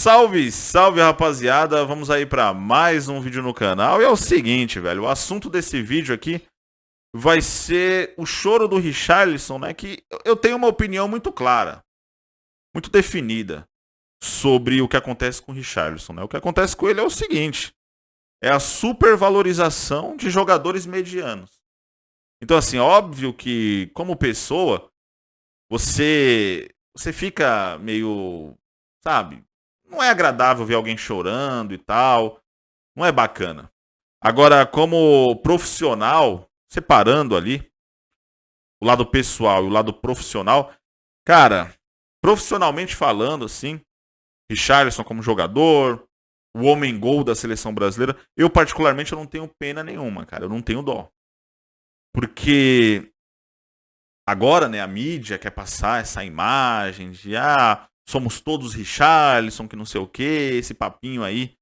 Salve, salve rapaziada, vamos aí para mais um vídeo no canal. E é o seguinte, velho, o assunto desse vídeo aqui vai ser o choro do Richarlison, né? Que eu tenho uma opinião muito clara, muito definida sobre o que acontece com o Richarlison, né? O que acontece com ele é o seguinte, é a supervalorização de jogadores medianos. Então assim, óbvio que como pessoa, você fica meio, sabe? Não é agradável ver alguém chorando e tal. Não é bacana. Agora, como profissional, separando ali o lado pessoal e o lado profissional, cara, profissionalmente falando, assim, Richarlison como jogador, o homem gol da seleção brasileira, eu particularmente eu não tenho pena nenhuma, cara. Eu não tenho dó. Porque agora, né, a mídia quer passar essa imagem de somos todos Richarlison, que não sei o que, esse papinho aí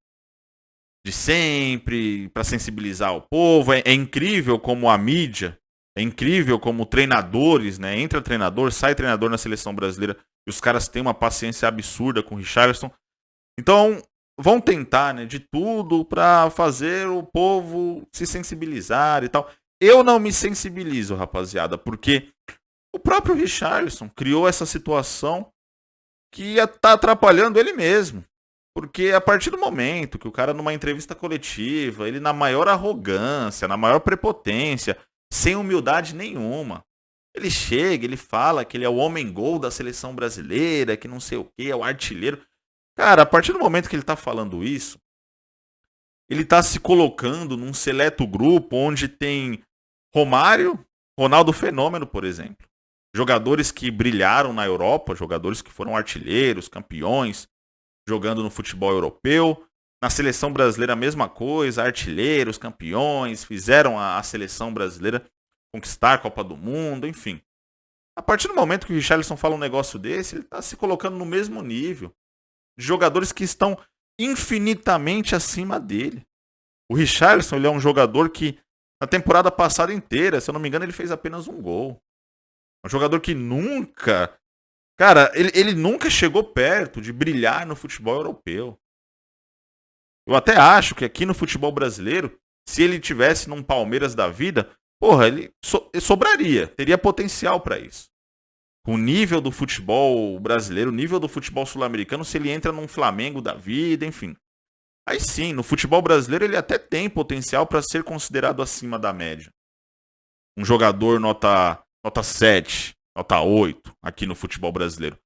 de sempre, para sensibilizar o povo. É incrível como a mídia, é incrível como treinadores, né? Entra treinador, sai treinador na seleção brasileira e os caras têm uma paciência absurda com o Richarlison. Então, vão tentar, né, de tudo para fazer o povo se sensibilizar e tal. Eu não me sensibilizo, rapaziada, porque o próprio Richarlison criou essa situação que tá atrapalhando ele mesmo. Porque a partir do momento que o cara, numa entrevista coletiva, ele na maior arrogância, na maior prepotência, sem humildade nenhuma, ele chega, ele fala que ele é o homem-gol da seleção brasileira, que não sei o que, é o artilheiro. Cara, a partir do momento que ele tá falando isso, ele tá se colocando num seleto grupo onde tem Romário, Ronaldo Fenômeno, por exemplo. Jogadores que brilharam na Europa, jogadores que foram artilheiros, campeões, jogando no futebol europeu. Na seleção brasileira a mesma coisa, artilheiros, campeões, fizeram a seleção brasileira conquistar a Copa do Mundo, enfim. A partir do momento que o Richarlison fala um negócio desse, ele está se colocando no mesmo nível de jogadores que estão infinitamente acima dele. O Richarlison, ele é um jogador que na temporada passada inteira, se eu não me engano, ele fez apenas um gol. Um jogador que nunca... Cara, ele nunca chegou perto de brilhar no futebol europeu. Eu até acho que aqui no futebol brasileiro, se ele tivesse num Palmeiras da vida, porra, ele sobraria, teria potencial para isso. O nível do futebol brasileiro, o nível do futebol sul-americano, se ele entra num Flamengo da vida, enfim. Aí sim, no futebol brasileiro ele até tem potencial para ser considerado acima da média. Um jogador nota 7, nota 8 aqui no futebol brasileiro.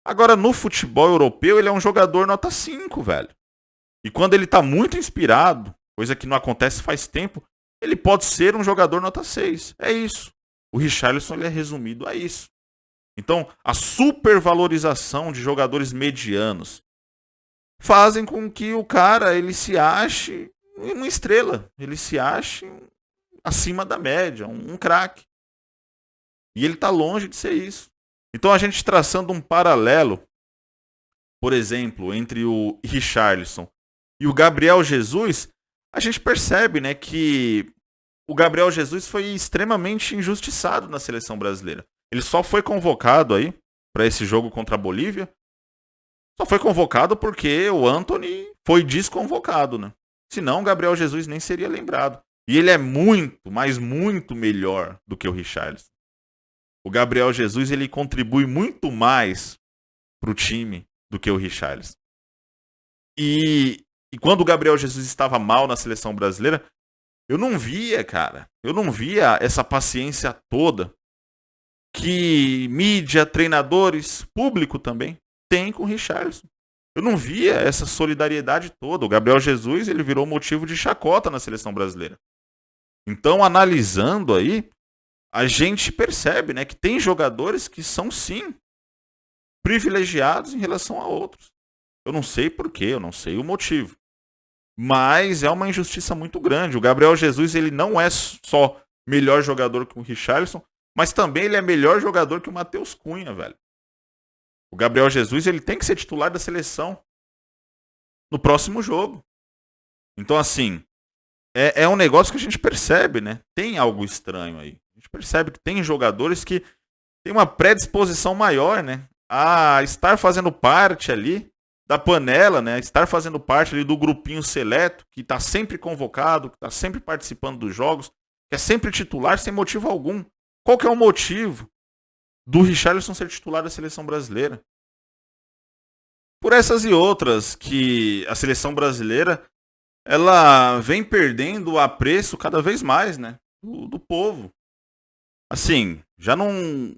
Agora, no futebol europeu, ele é um jogador nota 5, velho. E quando ele tá muito inspirado, coisa que não acontece faz tempo, ele pode ser um jogador nota 6. É isso. O Richarlison, ele é resumido a isso. Então, a supervalorização de jogadores medianos fazem com que o cara, ele se ache uma estrela. Ele se ache acima da média, um craque. E ele está longe de ser isso. Então a gente traçando um paralelo, por exemplo, entre o Richarlison e o Gabriel Jesus, a gente percebe, né, que o Gabriel Jesus foi extremamente injustiçado na seleção brasileira. Ele só foi convocado aí para esse jogo contra a Bolívia. Só foi convocado porque o Antony foi desconvocado, né? Senão o Gabriel Jesus nem seria lembrado. E ele é muito, mas muito melhor do que o Richarlison. O Gabriel Jesus, ele contribui muito mais para o time do que o Richarlison. E quando o Gabriel Jesus estava mal na seleção brasileira, eu não via, cara. Eu não via essa paciência toda que mídia, treinadores, público também, tem com o Richarlison. Eu não via essa solidariedade toda. O Gabriel Jesus, ele virou motivo de chacota na seleção brasileira. Então, analisando aí, a gente percebe, né, que tem jogadores que são, sim, privilegiados em relação a outros. Eu não sei porquê, eu não sei o motivo. Mas é uma injustiça muito grande. O Gabriel Jesus, ele não é só melhor jogador que o Richarlison, mas também ele é melhor jogador que o Matheus Cunha, velho. O Gabriel Jesus, ele tem que ser titular da seleção no próximo jogo. Então, assim, é um negócio que a gente percebe, né? Tem algo estranho aí. A gente percebe que tem jogadores que têm uma predisposição maior, né, a estar fazendo parte ali da panela, né? Estar fazendo parte ali do grupinho seleto, que está sempre convocado, que está sempre participando dos jogos, que é sempre titular sem motivo algum. Qual que é o motivo do Richarlison ser titular da seleção brasileira? Por essas e outras, que a seleção brasileira ela vem perdendo o apreço cada vez mais, né? Do povo. Assim, já não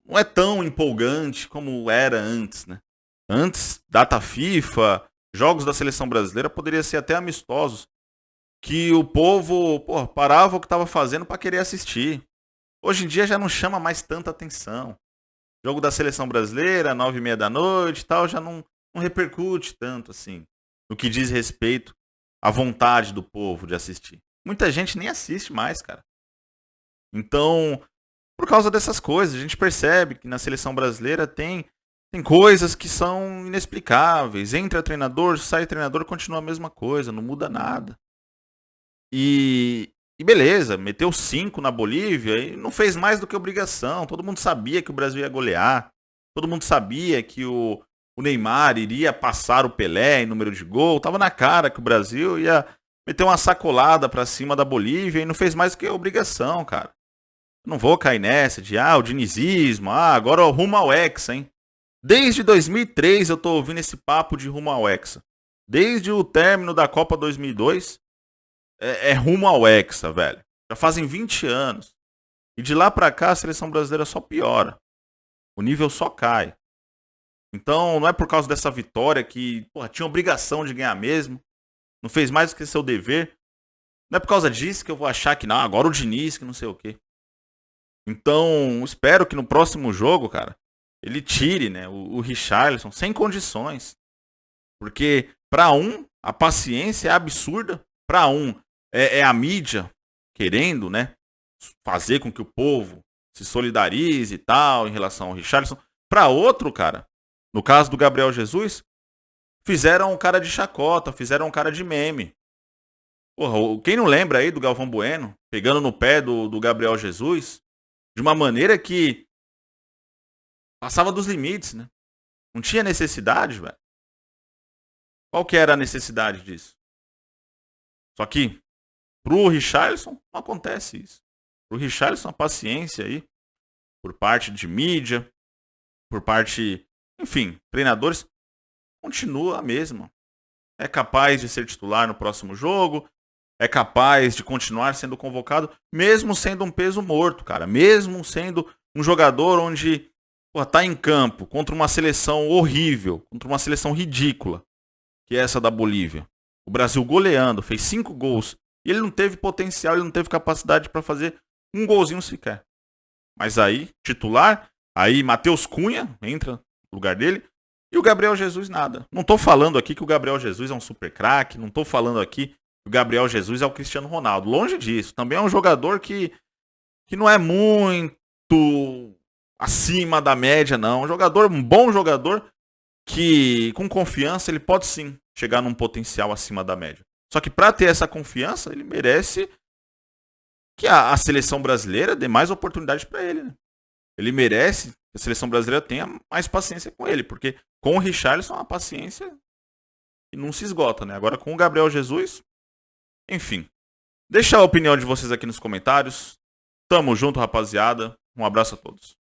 é tão empolgante como era antes, né? Antes, data FIFA, jogos da seleção brasileira poderiam ser até amistosos, que o povo, parava o que estava fazendo para querer assistir. Hoje em dia já não chama mais tanta atenção. Jogo da seleção brasileira, 9h30 da noite e tal, já não repercute tanto assim, no que diz respeito à vontade do povo de assistir. Muita gente nem assiste mais, cara. Então, por causa dessas coisas, a gente percebe que na seleção brasileira tem coisas que são inexplicáveis. Entra treinador, sai treinador, continua a mesma coisa, não muda nada. E beleza, meteu 5 na Bolívia e não fez mais do que obrigação. Todo mundo sabia que o Brasil ia golear. Todo mundo sabia que o Neymar iria passar o Pelé em número de gol. Tava na cara que o Brasil ia meter uma sacolada pra cima da Bolívia e não fez mais do que obrigação, cara. Eu não vou cair nessa de, o dinizismo, agora rumo ao Hexa, hein? Desde 2003 eu tô ouvindo esse papo de rumo ao Hexa. Desde o término da Copa 2002, é rumo ao Hexa, velho. Já fazem 20 anos. E de lá pra cá a seleção brasileira só piora. O nível só cai. Então não é por causa dessa vitória que tinha obrigação de ganhar mesmo. Não fez mais do que seu dever. Não é por causa disso que eu vou achar que não, agora o Diniz, que não sei o quê. Então espero que no próximo jogo, cara, ele tire, né, o Richarlison sem condições. Porque pra a paciência é absurda. Pra é a mídia querendo, né, fazer com que o povo se solidarize e tal em relação ao Richarlison. Pra outro, cara, no caso do Gabriel Jesus, fizeram um cara de chacota, fizeram um cara de meme. Quem não lembra aí do Galvão Bueno pegando no pé do Gabriel Jesus de uma maneira que passava dos limites, né? Não tinha necessidade, velho. Qual que era a necessidade disso? Só que pro Richarlison não acontece isso. Pro Richarlison a paciência aí, por parte de mídia, por parte, enfim, treinadores, continua a mesma. É capaz de ser titular no próximo jogo, é capaz de continuar sendo convocado, mesmo sendo um peso morto, cara. Mesmo sendo um jogador onde tá em campo contra uma seleção horrível, contra uma seleção ridícula, que é essa da Bolívia. O Brasil goleando, fez 5 gols. E ele não teve potencial, ele não teve capacidade para fazer um golzinho sequer. Mas aí, titular, aí Matheus Cunha entra no lugar dele. E o Gabriel Jesus nada. Não tô falando aqui que o Gabriel Jesus é um super craque. Não tô falando aqui que o Gabriel Jesus é o Cristiano Ronaldo. Longe disso. Também é um jogador que não é muito acima da média, não. Um bom jogador que, com confiança, ele pode sim chegar num potencial acima da média. Só que para ter essa confiança, ele merece que a seleção brasileira dê mais oportunidade para ele, né? Ele merece que a seleção brasileira tenha mais paciência com ele, porque com o Richarlison a paciência não se esgota, né? Agora com o Gabriel Jesus, enfim. Deixa a opinião de vocês aqui nos comentários. Tamo junto, rapaziada. Um abraço a todos.